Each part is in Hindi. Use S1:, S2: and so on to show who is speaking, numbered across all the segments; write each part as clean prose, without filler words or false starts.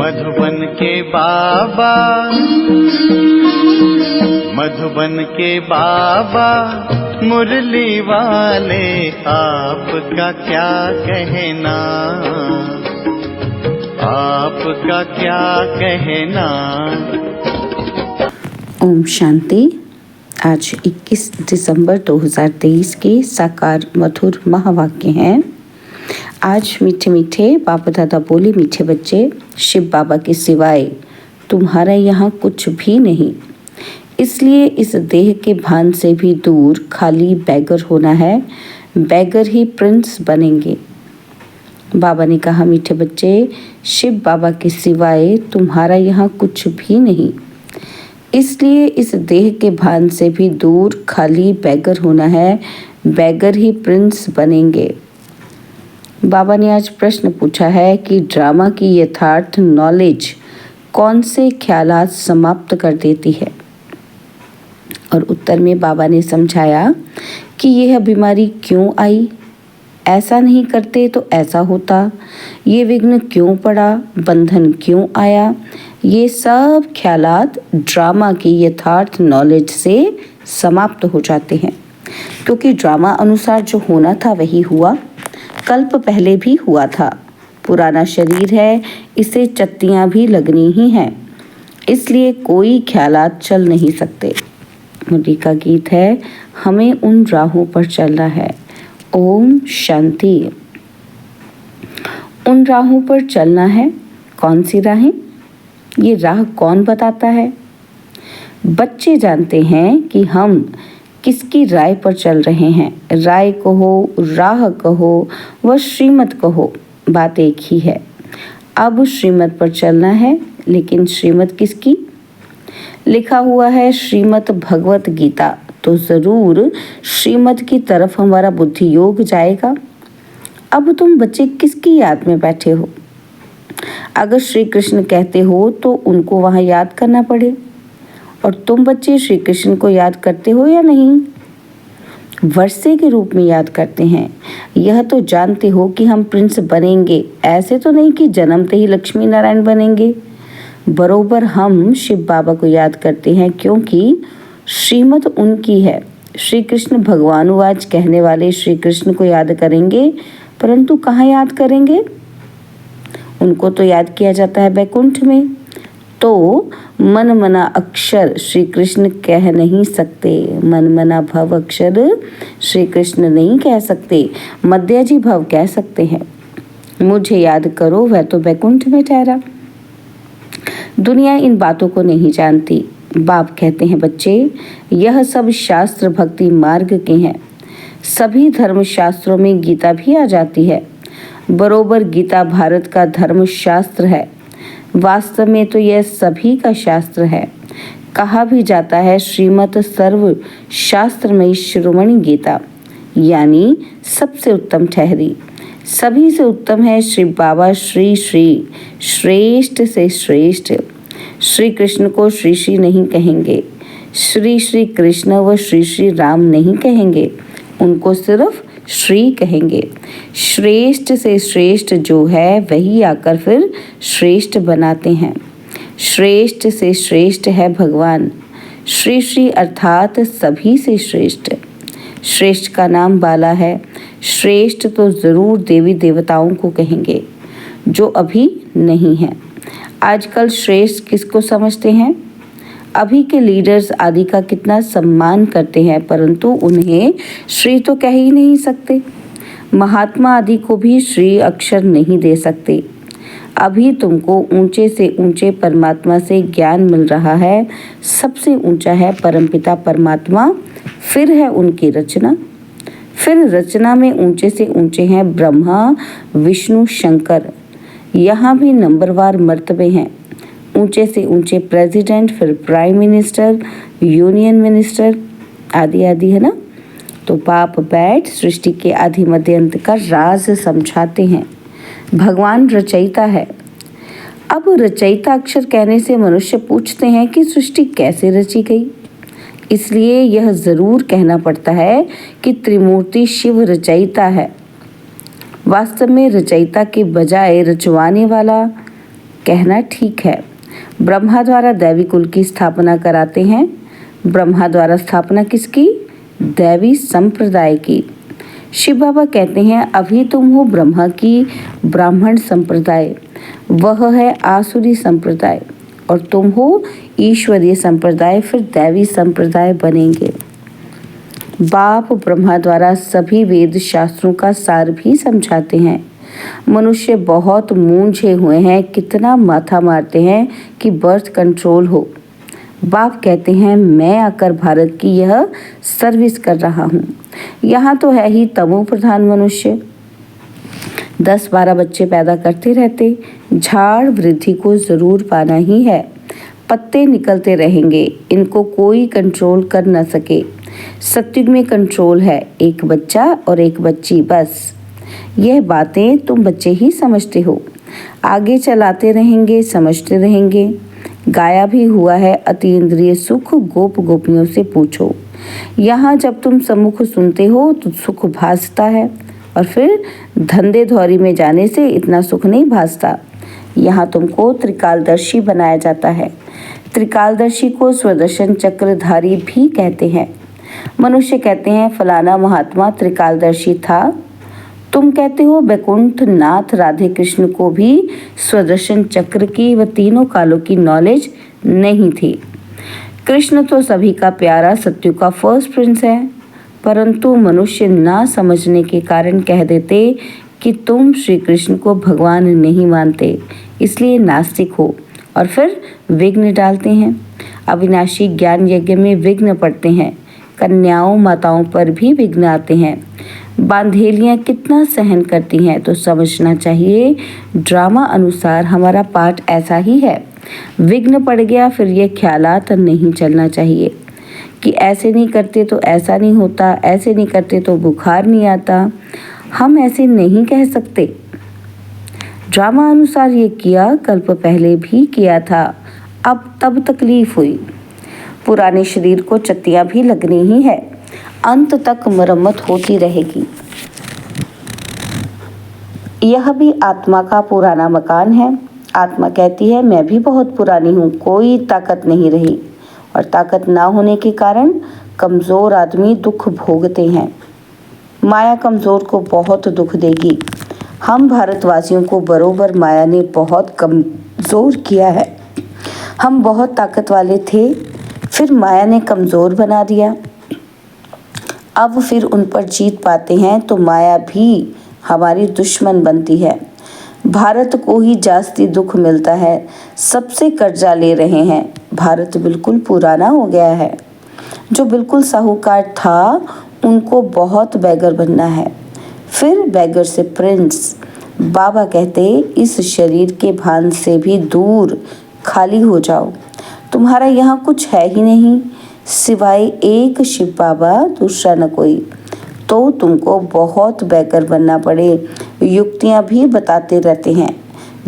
S1: मधुबन के बाबा, मधुबन के बाबा मुरली वाले, आपका क्या कहना, आपका क्या कहना।
S2: ओम शांति। आज 21 दिसंबर 2023 के साकार मधुर महावाक्य हैं। आज मीठे मीठे बाबा दादा बोले, मीठे बच्चे, शिव बाबा के सिवाय तुम्हारा यहाँ कुछ भी नहीं, इसलिए इस देह के भान से भी दूर खाली बैगर होना है, बैगर ही प्रिंस बनेंगे। बाबा ने कहा, मीठे बच्चे, शिव बाबा के सिवाय तुम्हारा यहाँ कुछ भी नहीं, इसलिए इस देह के भान से भी दूर खाली बैगर होना है, बैगर ही प्रिंस बनेंगे। बाबा ने आज प्रश्न पूछा है कि ड्रामा की यथार्थ नॉलेज कौन से ख्यालात समाप्त कर देती है, और उत्तर में बाबा ने समझाया कि यह बीमारी क्यों आई, ऐसा नहीं करते तो ऐसा होता, ये विघ्न क्यों पड़ा, बंधन क्यों आया। ये सब ख्यालात ड्रामा की यथार्थ नॉलेज से समाप्त हो जाते हैं, क्योंकि ड्रामा अनुसार जो होना था वही हुआ, कल्प पहले भी हुआ था। पुराना शरीर है, इसे चत्तियाँ भी लगनी ही हैं, इसलिए कोई ख्यालात चल नहीं सकते। मुरली का गीत है, हमें उन राहों पर चलना है। ओम शांति। उन राहों पर चलना है, कौन सी राहें? ये राह कौन बताता है? बच्चे जानते हैं कि हम किसकी राय पर चल रहे हैं। राय कहो, राह कहो व श्रीमत कहो, बात एक ही है। अब श्रीमत पर चलना है, लेकिन श्रीमत किसकी? लिखा हुआ है श्रीमद् भगवत गीता, तो ज़रूर श्रीमत की तरफ हमारा बुद्धि योग जाएगा। अब तुम बच्चे किसकी याद में बैठे हो? अगर श्री कृष्ण कहते हो तो उनको वहाँ याद करना पड़े, और तुम बच्चे श्री कृष्ण को याद करते हो या नहीं? वर्षे के रूप में याद करते हैं। यह तो जानते हो कि हम प्रिंस बनेंगे, ऐसे तो नहीं कि जन्मते ही लक्ष्मी नारायण बनेंगे। बरोबर हम शिव बाबा को याद करते हैं, क्योंकि श्रीमत उनकी है। श्री कृष्ण भगवानुवाच कहने वाले श्री कृष्ण को याद करेंगे, परंतु कहाँ याद करेंगे? उनको तो याद किया जाता है बैकुंठ में। तो मन मना अक्षर श्री कृष्ण कह नहीं सकते, मन मना भव अक्षर श्री कृष्ण नहीं कह सकते, मध्याजी भव कह सकते हैं। मुझे याद करो, वह तो बैकुंठ में ठहरा। दुनिया इन बातों को नहीं जानती। बाप कहते हैं, बच्चे, यह सब शास्त्र भक्ति मार्ग के हैं। सभी धर्म शास्त्रों में गीता भी आ जाती है। बरोबर गीता भारत का धर्म शास्त्र है। वास्तव में तो यह सभी का शास्त्र है। कहा भी जाता है श्रीमत सर्व शास्त्रमयी शिरोमणि गीता, यानी सबसे उत्तम ठहरी। सभी से उत्तम है श्री बाबा, श्री श्री, श्रेष्ठ से श्रेष्ठ। श्री कृष्ण को श्री श्री नहीं कहेंगे, श्री श्री कृष्ण व श्री श्री राम नहीं कहेंगे, उनको सिर्फ श्री कहेंगे। श्रेष्ठ से श्रेष्ठ जो है वही आकर फिर श्रेष्ठ बनाते हैं। श्रेष्ठ से श्रेष्ठ है भगवान। श्री श्री अर्थात सभी से श्रेष्ठ। श्रेष्ठ का नाम बाला है। श्रेष्ठ तो ज़रूर देवी देवताओं को कहेंगे, जो अभी नहीं हैं। आजकल श्रेष्ठ किसको समझते हैं? अभी के लीडर्स आदि का कितना सम्मान करते हैं, परंतु उन्हें श्री तो कह ही नहीं सकते। महात्मा आदि को भी श्री अक्षर नहीं दे सकते। अभी तुमको ऊंचे से ऊंचे परमात्मा से ज्ञान मिल रहा है। सबसे ऊंचा है परमपिता परमात्मा, फिर है उनकी रचना, फिर रचना में ऊंचे से ऊंचे हैं ब्रह्मा, विष्णु, शंकर। यहाँ भी नंबरवार मर्तबे हैं। ऊंचे से ऊंचे प्रेसिडेंट, फिर प्राइम मिनिस्टर, यूनियन मिनिस्टर आदि आदि, है ना। तो बाप बैठ सृष्टि के आदि मध्य अंत का राज समझाते हैं। भगवान रचयिता है। अब रचयिता अक्षर कहने से मनुष्य पूछते हैं कि सृष्टि कैसे रची गई। इसलिए यह जरूर कहना पड़ता है कि त्रिमूर्ति शिव रचयिता है। वास्तव में रचयिता के बजाय रचवाने वाला कहना ठीक है। ब्रह्मा द्वारा दैवी कुल की स्थापना कराते हैं। ब्रह्मा द्वारा स्थापना किसकी? दैवी संप्रदाय की। शिव बाबा कहते हैं अभी तुम हो ब्रह्मा की ब्राह्मण संप्रदाय, वह है आसुरी संप्रदाय, और तुम हो ईश्वरीय संप्रदाय, फिर दैवी संप्रदाय बनेंगे। बाप ब्रह्मा द्वारा सभी वेद शास्त्रों का सार भी समझाते हैं। मनुष्य बहुत मूंझे हुए हैं, कितना माथा मारते हैं कि बर्थ कंट्रोल हो। बाप कहते हैं मैं आकर भारत की यह सर्विस कर रहा हूँ। यहाँ तो है ही तमो प्रधान मनुष्य, 10-12 बच्चे पैदा करते रहते। झाड़ वृद्धि को जरूर पाना ही है, पत्ते निकलते रहेंगे, इनको कोई कंट्रोल कर न सके। सत्युग में कंट्रोल है, एक बच्चा और एक बच्ची बस। यह बातें तुम बच्चे ही समझते हो, आगे चलाते रहेंगे, समझते रहेंगे। गाया भी हुआ है अतीन्द्रिय सुख गोप गोपियों से पूछो। यहाँ जब तुम सम्मुख सुनते हो तो सुख भासता है, और फिर धंधे धौरी में जाने से इतना सुख नहीं भासता। यहाँ तुमको त्रिकालदर्शी बनाया जाता है। त्रिकालदर्शी को स्वदर्शन चक्रधारी भी कहते हैं। मनुष्य कहते हैं फलाना महात्मा त्रिकालदर्शी था। तुम कहते हो बैकुंठ नाथ राधे कृष्ण को भी स्वदर्शन चक्र की व तीनों कालों की नॉलेज नहीं थी। कृष्ण तो सभी का प्यारा सत्यु का फर्स्ट प्रिंस है, परंतु मनुष्य ना समझने के कारण कह देते कि तुम श्री कृष्ण को भगवान नहीं मानते, इसलिए नास्तिक हो, और फिर विघ्न डालते हैं। अविनाशी ज्ञान यज्ञ में विघ्न पड़ते हैं, कन्याओं माताओं पर भी विघ्न आते हैं। बांधेलियाँ कितना सहन करती हैं, तो समझना चाहिए ड्रामा अनुसार हमारा पाठ ऐसा ही है। विघ्न पड़ गया, फिर ये ख्यालात नहीं चलना चाहिए कि ऐसे नहीं करते तो ऐसा नहीं होता, ऐसे नहीं करते तो बुखार नहीं आता। हम ऐसे नहीं कह सकते। ड्रामा अनुसार ये किया, कल्प पहले भी किया था, अब तब तकलीफ हुई। पुराने शरीर को चत्तियाँ भी लगनी ही है, अंत तक मरम्मत होती रहेगी। यह भी आत्मा का पुराना मकान है। आत्मा कहती है मैं भी बहुत पुरानी हूँ, कोई ताकत नहीं रही, और ताकत ना होने के कारण कमज़ोर आदमी दुख भोगते हैं। माया कमज़ोर को बहुत दुख देगी। हम भारतवासियों को बरोबर माया ने बहुत कमज़ोर किया है। हम बहुत ताकत वाले थे, फिर माया ने कमज़ोर बना दिया। अब फिर उन पर जीत पाते हैं तो माया भी हमारी दुश्मन बनती है। भारत को ही जास्ती दुख मिलता है, सबसे कर्जा ले रहे हैं। भारत बिल्कुल पुराना हो गया है। जो बिल्कुल साहूकार था उनको बहुत बैगर बनना है, फिर बैगर से प्रिंस। बाबा कहते इस शरीर के भान से भी दूर खाली हो जाओ, तुम्हारा यहाँ कुछ है ही नहीं, सिवाय एक शिव बाबा, दूसरा न कोई। तो तुमको बहुत बैकर बनना पड़े। युक्तियाँ भी बताते रहते हैं।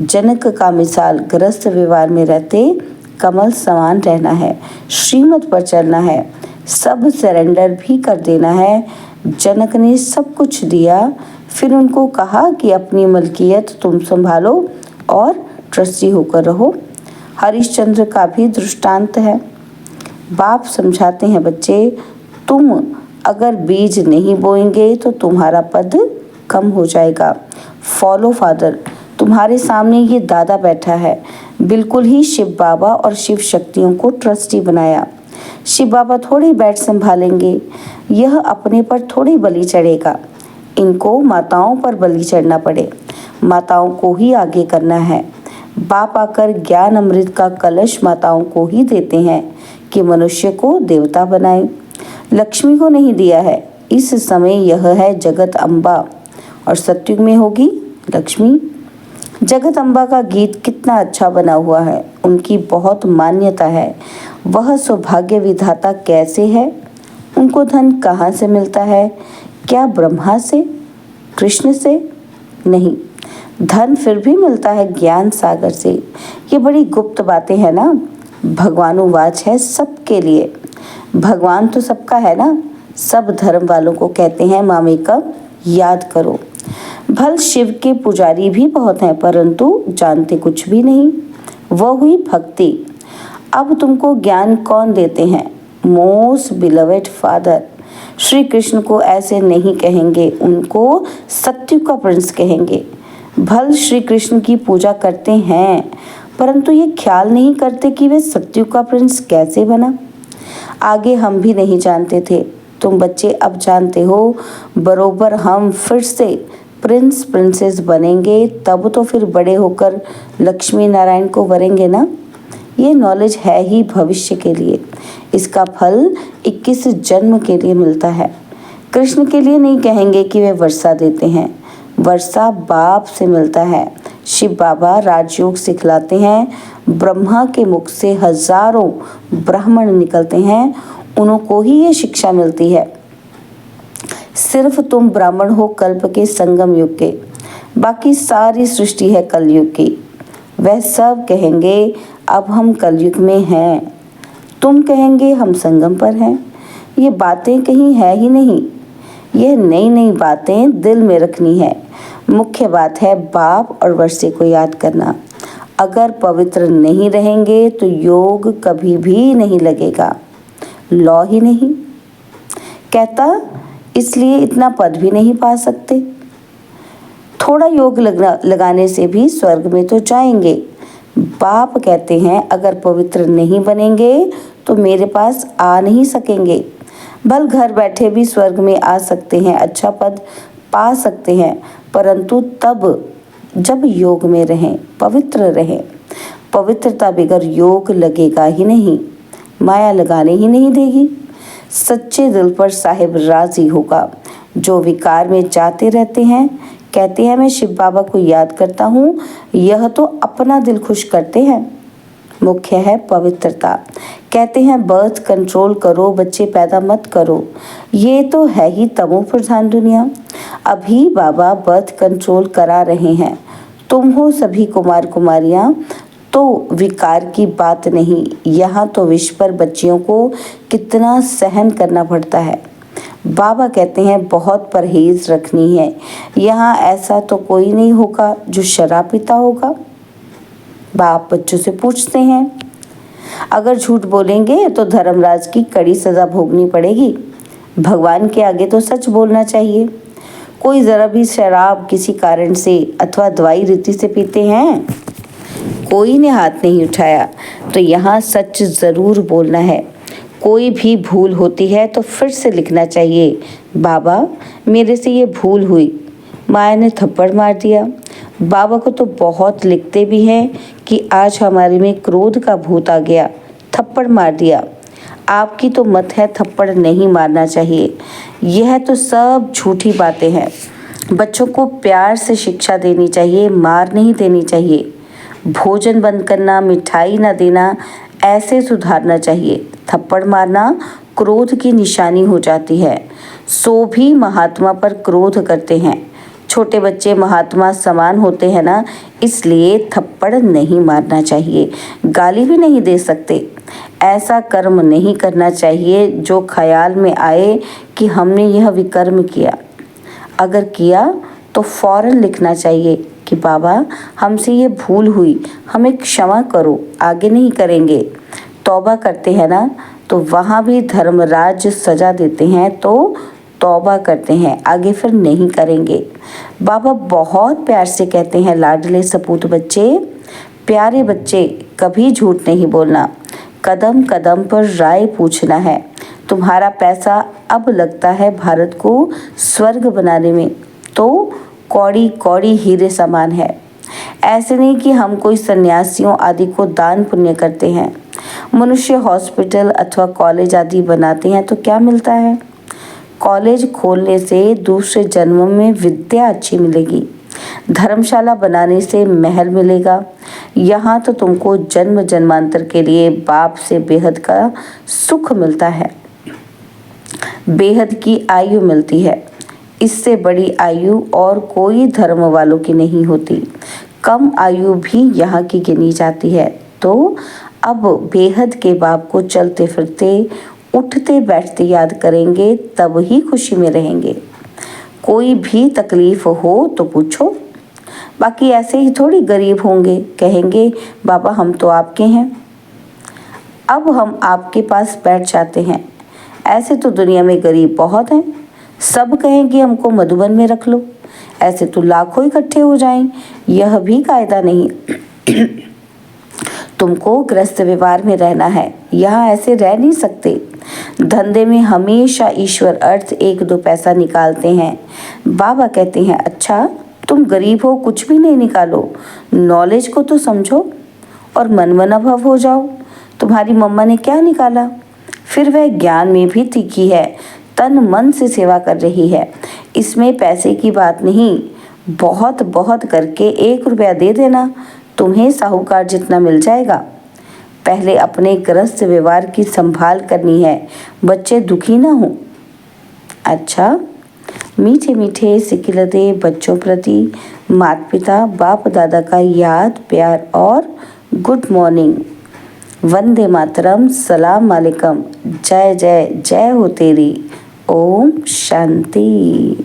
S2: जनक का मिसाल ग्रस्त व्यवहार में रहते कमल समान रहना है, श्रीमत पर चलना है, सब सरेंडर भी कर देना है। जनक ने सब कुछ दिया, फिर उनको कहा कि अपनी मलकियत तुम संभालो और ट्रस्टी होकर रहो। हरिश्चंद्र का भी दृष्टांत है। बाप समझाते हैं बच्चे, तुम अगर बीज नहीं बोएंगे तो तुम्हारा पद कम हो जाएगा। फॉलो फादर, तुम्हारे सामने ये दादा बैठा है, बिल्कुल ही शिव बाबा और शिव शक्तियों को ट्रस्टी बनाया। शिव बाबा थोड़ी बैठ संभालेंगे, यह अपने पर थोड़ी बलि चढ़ेगा। इनको माताओं पर बलि चढ़ना पड़े, माताओं को ही आगे करना है। बाप आकर ज्ञान अमृत का कलश माताओं को ही देते हैं कि मनुष्य को देवता बनाए। लक्ष्मी को नहीं दिया है। इस समय यह है जगत अम्बा, और सत्युग में होगी लक्ष्मी। जगत अम्बा का गीत कितना अच्छा बना हुआ है, उनकी बहुत मान्यता है। वह सौभाग्य विधाता कैसे है, उनको धन कहाँ से मिलता है? क्या ब्रह्मा से, कृष्ण से? नहीं, धन फिर भी मिलता है ज्ञान सागर से। ये बड़ी गुप्त बातें हैं ना। भगवानुवाच है सबके लिए। भगवान तो सबका है ना। सब धर्म वालों को कहते हैं मामेकम याद करो। भल शिव के पुजारी भी बहुत हैं, परंतु जानते कुछ भी नहीं। वह हुई भक्ति। अब तुमको ज्ञान कौन देते हैं? Most beloved father. Shri Krishna को ऐसे नहीं कहेंगे, उनको सत्युग का प्रिंस कहेंगे। भल श्री कृष्ण की पूजा करते हैं, परंतु ये ख्याल नहीं करते कि वे सत्युग का प्रिंस कैसे बना। आगे हम भी नहीं जानते थे, तुम बच्चे अब जानते हो। बरोबर हम फिर से प्रिंस प्रिंसेस बनेंगे, तब तो फिर बड़े होकर लक्ष्मी नारायण को वरेंगे ना। ये नॉलेज है ही भविष्य के लिए, इसका फल 21 जन्म के लिए मिलता है। कृष्ण के लिए नहीं कहेंगे कि वे वर्षा देते हैं, वर्षा बाप से मिलता है। शिव बाबा राजयोग सिखलाते हैं, ब्रह्मा के मुख से हजारों ब्राह्मण निकलते हैं, उनको ही ये शिक्षा मिलती है। सिर्फ तुम ब्राह्मण हो कल्प के संगम युग के, बाकी सारी सृष्टि है कलयुग की। वह सब कहेंगे अब हम कलयुग में हैं, तुम कहेंगे हम संगम पर हैं। ये बातें कहीं है ही नहीं, यह नई नई बातें दिल में रखनी है। मुख्य बात है बाप और वर्षे को याद करना। अगर पवित्र नहीं रहेंगे तो योग कभी भी नहीं लगेगा, लौ ही नहीं कहता, इसलिए इतना पद भी नहीं पा सकते। थोड़ा योग लगाने से भी स्वर्ग में तो जाएंगे। बाप कहते हैं अगर पवित्र नहीं बनेंगे तो मेरे पास आ नहीं सकेंगे। भल घर बैठे भी स्वर्ग में आ सकते हैं, अच्छा पद पा सकते हैं, परंतु तब जब योग में रहें, पवित्र रहें। पवित्रता बगैर योग लगेगा ही नहीं, माया लगाने ही नहीं देगी। सच्चे दिल पर साहिब राजी होगा। जो विकार में जाते रहते हैं, कहते हैं मैं शिव बाबा को याद करता हूँ, यह तो अपना दिल खुश करते हैं। मुख्य है पवित्रता। कहते हैं बर्थ कंट्रोल करो, बच्चे पैदा मत करो। ये तो है ही तमो प्रधान दुनिया। अभी बाबा बर्थ कंट्रोल करा रहे हैं। तुम हो सभी कुमार कुमारियाँ, तो विकार की बात नहीं। यहाँ तो विश्व पर बच्चियों को कितना सहन करना पड़ता है। बाबा कहते हैं बहुत परहेज रखनी है। यहाँ ऐसा तो कोई नहीं होगा जो शराब पीता होगा। बाप बच्चों से पूछते हैं, अगर झूठ बोलेंगे तो धर्मराज की कड़ी सजा भोगनी पड़ेगी। भगवान के आगे तो सच बोलना चाहिए। कोई जरा भी शराब किसी कारण से अथवा दवाई रीति से पीते हैं? कोई ने हाथ नहीं उठाया। तो यहाँ सच ज़रूर बोलना है। कोई भी भूल होती है तो फिर से लिखना चाहिए, बाबा मेरे से ये भूल हुई, माया ने थप्पड़ मार दिया। बाबा को तो बहुत लिखते भी हैं कि आज हमारे में क्रोध का भूत आ गया, थप्पड़ मार दिया। आपकी तो मत है थप्पड़ नहीं मारना चाहिए। यह तो सब झूठी बातें हैं। बच्चों को प्यार से शिक्षा देनी चाहिए, मार नहीं देनी चाहिए। भोजन बंद करना, मिठाई ना देना, ऐसे सुधारना चाहिए। थप्पड़ मारना क्रोध की निशानी हो जाती है। सो भी महात्मा पर क्रोध करते हैं। छोटे बच्चे महात्मा समान होते हैं ना, इसलिए थप्पड़ नहीं मारना चाहिए। गाली भी नहीं दे सकते। ऐसा कर्म नहीं करना चाहिए जो ख्याल में आए कि हमने यह विकर्म किया। अगर किया तो फौरन लिखना चाहिए कि बाबा हमसे ये भूल हुई, हमें क्षमा करो, आगे नहीं करेंगे। तौबा करते हैं ना, तो वहाँ भी धर्मराज सजा देते हैं तो तौबा करते हैं, आगे फिर नहीं करेंगे। बाबा बहुत प्यार से कहते हैं, लाडले सपूत बच्चे, प्यारे बच्चे, कभी झूठ नहीं बोलना, कदम कदम पर राय पूछना है। तुम्हारा पैसा अब लगता है भारत को स्वर्ग बनाने में, तो कौड़ी कौड़ी हीरे समान है। ऐसे नहीं कि हम कोई सन्यासियों आदि को दान पुण्य करते हैं। मनुष्य हॉस्पिटल अथवा कॉलेज आदि बनाते हैं तो क्या मिलता है? कॉलेज खोलने से दूसरे जन्म में विद्या अच्छी मिलेगी। धर्मशाला बनाने से महल मिलेगा। यहाँ तो तुमको जन्म जन्मांतर के लिए बाप से बेहद का सुख मिलता है, बेहद की आयु मिलती है। इससे बड़ी आयु और कोई धर्म वालों की नहीं होती। कम आयु भी यहाँ की गिनी जाती है। तो अब बेहद के बाप को चलते फिरते, उठते बैठते याद करेंगे, तब ही खुशी में रहेंगे। कोई भी तकलीफ हो तो पूछो। बाकी ऐसे ही थोड़ी गरीब होंगे, कहेंगे बाबा हम तो आपके हैं। अब हम आपके पास बैठ जाते हैं। ऐसे तो दुनिया में गरीब बहुत हैं, सब कहेंगे हमको मधुबन में रख लो। ऐसे तो लाखों इकट्ठे हो जाएं, यह भी कायदा नहीं। तुमको गृहस्थ व्यवहार में रहना है, यहाँ ऐसे रह नहीं सकते। धंधे में हमेशा ईश्वर अर्थ 1-2 पैसा निकालते हैं। बाबा कहते हैं अच्छा तुम गरीब हो, कुछ भी नहीं निकालो, नॉलेज को तो समझो और मनमनाभव हो जाओ। तुम्हारी मम्मा ने क्या निकाला? फिर वह ज्ञान में भी तीखी है, तन मन से सेवा कर रही है। इसमें पैसे की बात नहीं, बहुत बहुत करके 1 रुपया दे देना, तुम्हें साहूकार जितना मिल जाएगा। पहले अपने गृहस्थ व्यवहार की संभाल करनी है, बच्चे दुखी ना हो। अच्छा, मीठे मीठे सिकिलते बच्चों प्रति माता पिता बाप दादा का याद प्यार और गुड मॉर्निंग, वंदे मातरम, सलाम वालेकुम, जय जय जय हो तेरी, ओम शांति।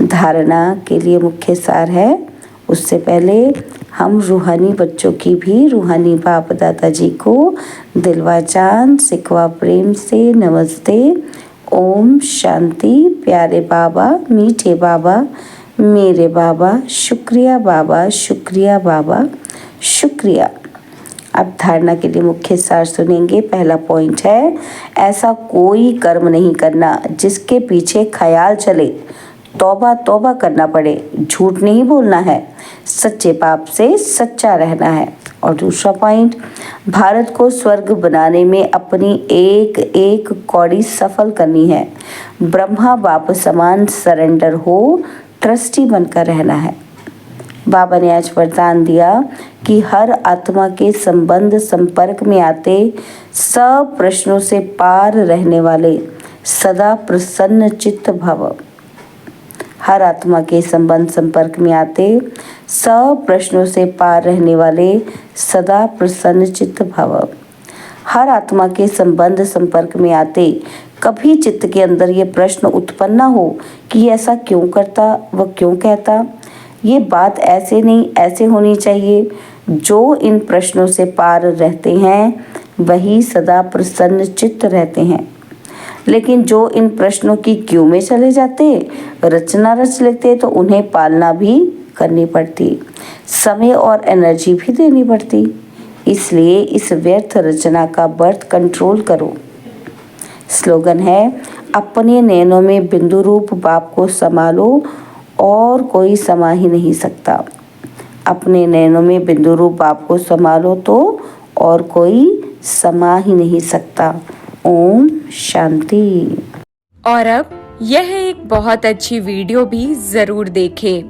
S2: धारणा के लिए मुख्य सार है, उससे पहले हम रूहानी बच्चों की भी रूहानी बाप दादा जी को दिलवा चांद सिकवा प्रेम से नमस्ते। ओम शांति। प्यारे बाबा, मीठे बाबा, मेरे बाबा, शुक्रिया बाबा, शुक्रिया बाबा, शुक्रिया। अब धारणा के लिए मुख्य सार सुनेंगे। पहला पॉइंट है, ऐसा कोई कर्म नहीं करना जिसके पीछे ख्याल चले तौबा तौबा करना पड़े। झूठ नहीं बोलना है, सच्चे पाप से सच्चा रहना है। और दूसरा पॉइंट, भारत को स्वर्ग बनाने में अपनी एक एक कौड़ी सफल करनी है। ब्रह्मा बाप समान सरेंडर हो, ट्रस्टी बनकर रहना है। बाबा ने आज वरदान दिया कि हर आत्मा के संबंध संपर्क में आते सब प्रश्नों से पार रहने वाले सदा प्रसन्न चित्त भव। हर आत्मा के संबंध संपर्क में आते सब प्रश्नों से पार रहने वाले सदा प्रसन्न चित्त भव। हर आत्मा के संबंध संपर्क में आते कभी चित्त के अंदर ये प्रश्न उत्पन्न ना हो कि ऐसा क्यों करता, वह क्यों कहता, ये बात ऐसे नहीं ऐसे होनी चाहिए। जो इन प्रश्नों से पार रहते हैं वही सदा प्रसन्न चित्त रहते हैं। लेकिन जो इन प्रश्नों की क्यों में चले जाते, रचना रच लेते, तो उन्हें पालना भी करनी पड़ती, समय और एनर्जी भी देनी पड़ती। इसलिए इस व्यर्थ रचना का बर्थ कंट्रोल करो। स्लोगन है, अपने नैनों में बिंदु रूप बाप को संभालो और कोई समा ही नहीं सकता। अपने नैनों में बिंदु रूप बाप को संभालो तो और कोई समा ही नहीं सकता। ओम शांति।
S3: और अब यह एक बहुत अच्छी वीडियो भी जरूर देखें।